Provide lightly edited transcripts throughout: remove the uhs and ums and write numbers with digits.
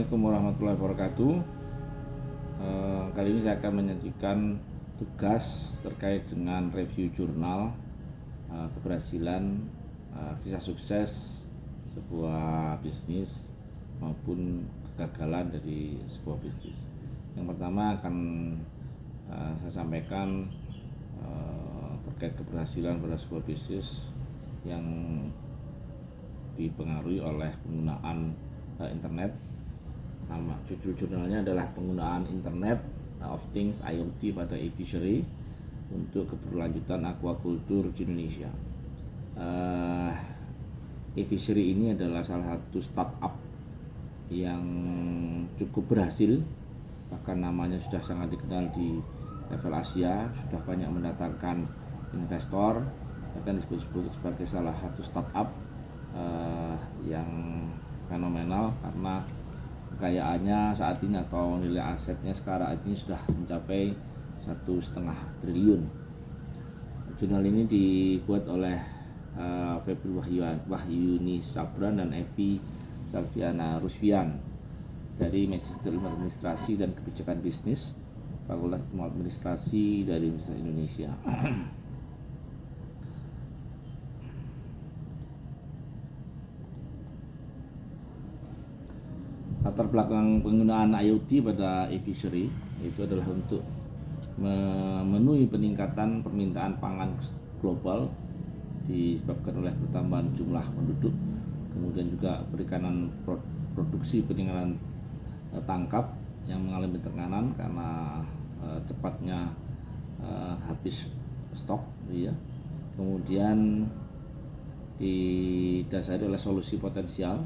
Assalamualaikum warahmatullahi wabarakatuh. Kali ini saya akan menyajikan tugas terkait dengan review jurnal keberhasilan, kisah sukses sebuah bisnis maupun kegagalan dari sebuah bisnis. Yang pertama akan saya sampaikan terkait keberhasilan pada sebuah bisnis yang dipengaruhi oleh penggunaan internet. Nama judul jurnalnya adalah penggunaan Internet of Things IoT pada e-fishery untuk keberlanjutan aquaculture di Indonesia. E-fishery ini adalah salah satu startup yang cukup berhasil, bahkan namanya sudah sangat dikenal di level Asia, sudah banyak mendatangkan investor, bahkan disebut sebagai salah satu startup yang fenomenal karena kekayaannya saat ini atau nilai asetnya sekarang ini sudah mencapai 1,5 triliun. Jurnal ini dibuat oleh Febri Wahyuni Sabran dan Evi Salviana Rusfian dari Magister Ilmu Administrasi dan Kebijakan Bisnis Fakultas Ilmu Administrasi dari Universitas Indonesia. Latar belakang penggunaan IoT pada e-fishery itu adalah untuk memenuhi peningkatan permintaan pangan global disebabkan oleh pertambahan jumlah penduduk, kemudian juga perikanan produksi peningkatan tangkap yang mengalami tekanan karena cepatnya habis stok, ya. Kemudian didasari oleh solusi potensial,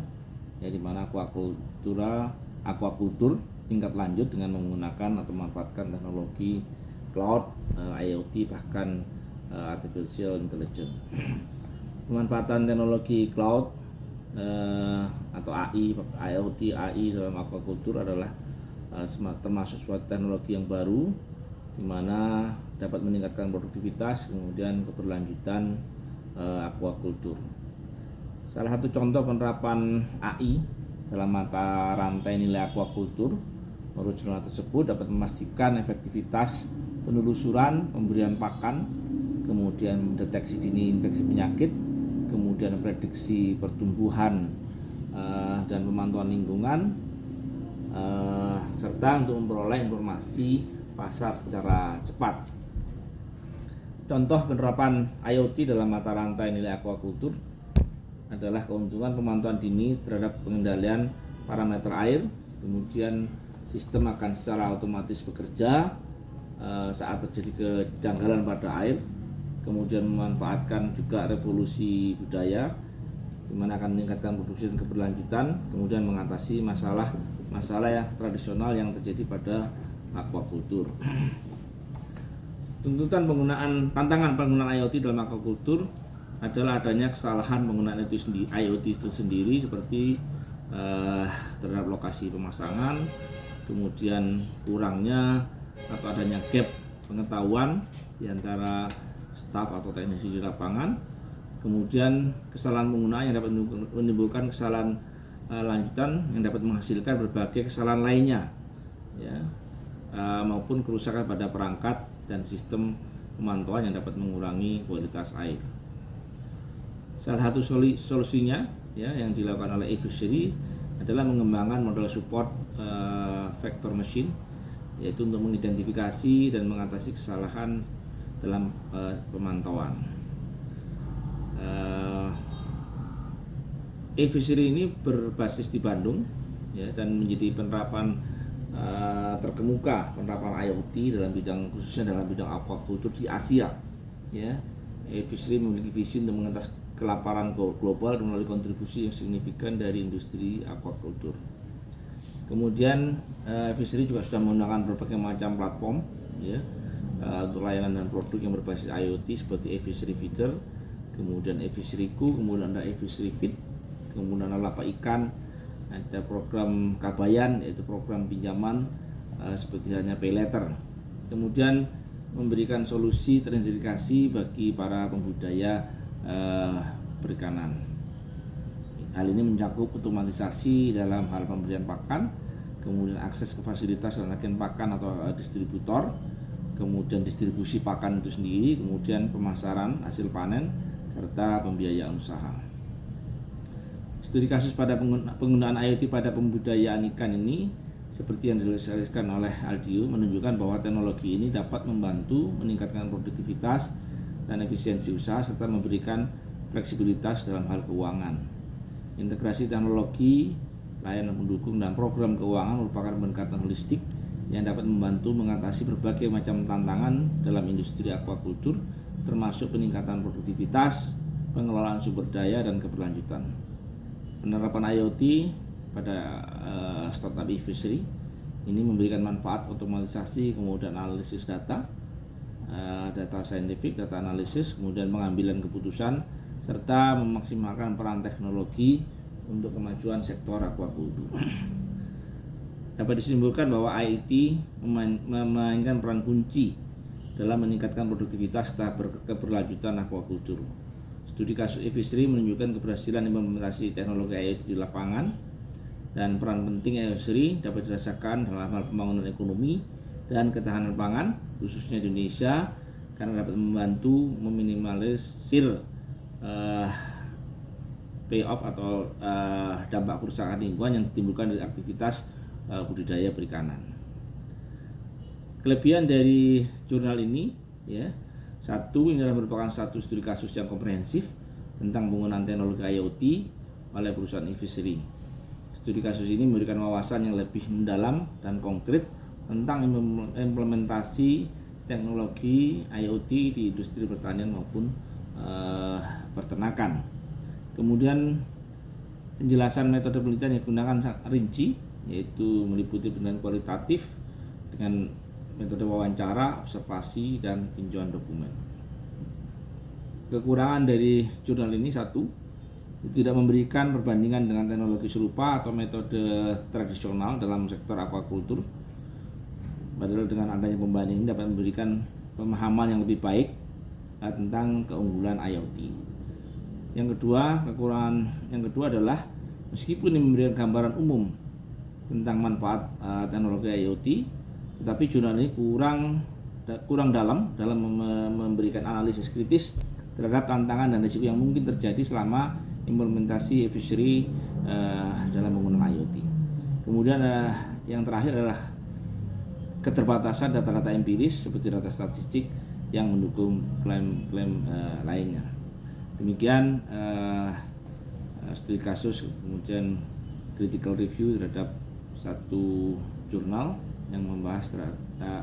ya, di mana aquaculture tingkat lanjut dengan menggunakan atau memanfaatkan teknologi cloud, IoT, bahkan artificial intelligence. Pemanfaatan teknologi cloud atau AI, IoT, AI dalam aquaculture adalah termasuk suatu teknologi yang baru di mana dapat meningkatkan produktivitas kemudian keberlanjutan aquaculture. Salah satu contoh penerapan AI dalam mata rantai nilai aquaculture menurut jurnal tersebut dapat memastikan efektivitas penelusuran, pemberian pakan, kemudian mendeteksi dini infeksi penyakit, kemudian prediksi pertumbuhan dan pemantauan lingkungan, serta untuk memperoleh informasi pasar secara cepat. Contoh penerapan IoT dalam mata rantai nilai aquaculture adalah keuntungan pemantauan dini terhadap pengendalian parameter air, kemudian sistem akan secara otomatis bekerja saat terjadi kejanggalan pada air, kemudian memanfaatkan juga revolusi budaya di mana akan meningkatkan produksi dan keberlanjutan, kemudian mengatasi masalah yang tradisional yang terjadi pada aquaculture. Tantangan penggunaan IoT dalam aquaculture adalah adanya kesalahan penggunaan IoT itu sendiri seperti terhadap lokasi pemasangan, kemudian kurangnya atau adanya gap pengetahuan di antara staf atau teknisi di lapangan, kemudian kesalahan penggunaan yang dapat menimbulkan kesalahan lanjutan yang dapat menghasilkan berbagai kesalahan lainnya, ya, maupun kerusakan pada perangkat dan sistem pemantauan yang dapat mengurangi kualitas air. Salah satu solusinya, ya, yang dilakukan oleh e-fishery adalah mengembangkan model support vector machine, yaitu untuk mengidentifikasi dan mengatasi kesalahan dalam pemantauan. E-fishery ini berbasis di Bandung, ya, dan menjadi penerapan terkemuka penerapan IoT dalam bidang, khususnya dalam bidang aquaculture di Asia, ya. E-fishery memiliki visi untuk mengentaskan kelaparan global melalui kontribusi yang signifikan dari industri aquaculture. Kemudian fishery juga sudah menggunakan berbagai macam platform, ya, untuk layanan dan produk yang berbasis IoT seperti e-fishery feeder, kemudian e-fisheryku, kemudian ada e-fishery feed, kemudian ada lapak ikan, ada program Kabayan, yaitu program pinjaman seperti halnya pay letter. Kemudian memberikan solusi teridentifikasi bagi para pembudidaya perikanan. Hal ini mencakup otomatisasi dalam hal pemberian pakan, kemudian akses ke fasilitas dan agen pakan atau distributor, kemudian distribusi pakan itu sendiri, kemudian pemasaran hasil panen, serta pembiayaan usaha. Studi kasus pada penggunaan IoT pada pembudidayaan ikan ini seperti yang dijelaskan oleh Aldio menunjukkan bahwa teknologi ini dapat membantu meningkatkan produktivitas dan efisiensi usaha serta memberikan fleksibilitas dalam hal keuangan. Integrasi teknologi, layanan pendukung dan program keuangan merupakan pendekatan holistik yang dapat membantu mengatasi berbagai macam tantangan dalam industri aquaculture, termasuk peningkatan produktivitas, pengelolaan sumber daya, dan keberlanjutan. Penerapan IoT pada startup e-fishery ini memberikan manfaat otomatisasi, kemudian analisis data, data saintifik, data analisis, kemudian pengambilan keputusan, serta memaksimalkan peran teknologi untuk kemajuan sektor aquaculture. Dapat disimpulkan bahwa IoT memainkan peran kunci dalam meningkatkan produktivitas serta keberlanjutan aquaculture. Studi kasus e-fishery menunjukkan keberhasilan implementasi teknologi IoT di lapangan, dan peran penting e-fishery dapat dirasakan dalam hal pembangunan ekonomi dan ketahanan pangan, khususnya di Indonesia, karena dapat membantu meminimalisir payoff atau dampak kerusakan lingkungan yang ditimbulkan dari aktivitas budidaya perikanan. Kelebihan dari jurnal ini, ya, satu, ini adalah merupakan satu studi kasus yang komprehensif tentang penggunaan teknologi IoT oleh perusahaan e-fishery. Studi kasus ini memberikan wawasan yang lebih mendalam dan konkret tentang implementasi teknologi IoT di industri pertanian maupun peternakan. Kemudian penjelasan metode penelitian yang digunakan sangat rinci, yaitu meliputi penelitian kualitatif dengan metode wawancara, observasi, dan tinjauan dokumen. Kekurangan dari jurnal ini satu, itu tidak memberikan perbandingan dengan teknologi serupa atau metode tradisional dalam sektor aquaculture. Padahal dengan adanya pembanding ini dapat memberikan pemahaman yang lebih baik tentang keunggulan IoT. Yang kedua adalah meskipun ini memberikan gambaran umum tentang manfaat teknologi IoT, tetapi jurnal ini kurang dalam memberikan analisis kritis terhadap tantangan dan risiko yang mungkin terjadi selama implementasi e-fishery dalam penggunaan IoT. Kemudian yang terakhir adalah keterbatasan data-data empiris seperti data statistik yang mendukung klaim-klaim lainnya. Demikian studi kasus, kemudian critical review terhadap satu jurnal yang membahas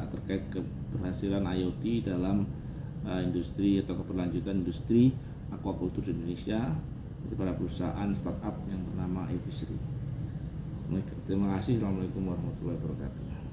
terkait keberhasilan IoT dalam industri atau keberlanjutan industri aquaculture di Indonesia pada perusahaan startup yang bernama e-fishery. Terima kasih. Assalamualaikum warahmatullahi wabarakatuh.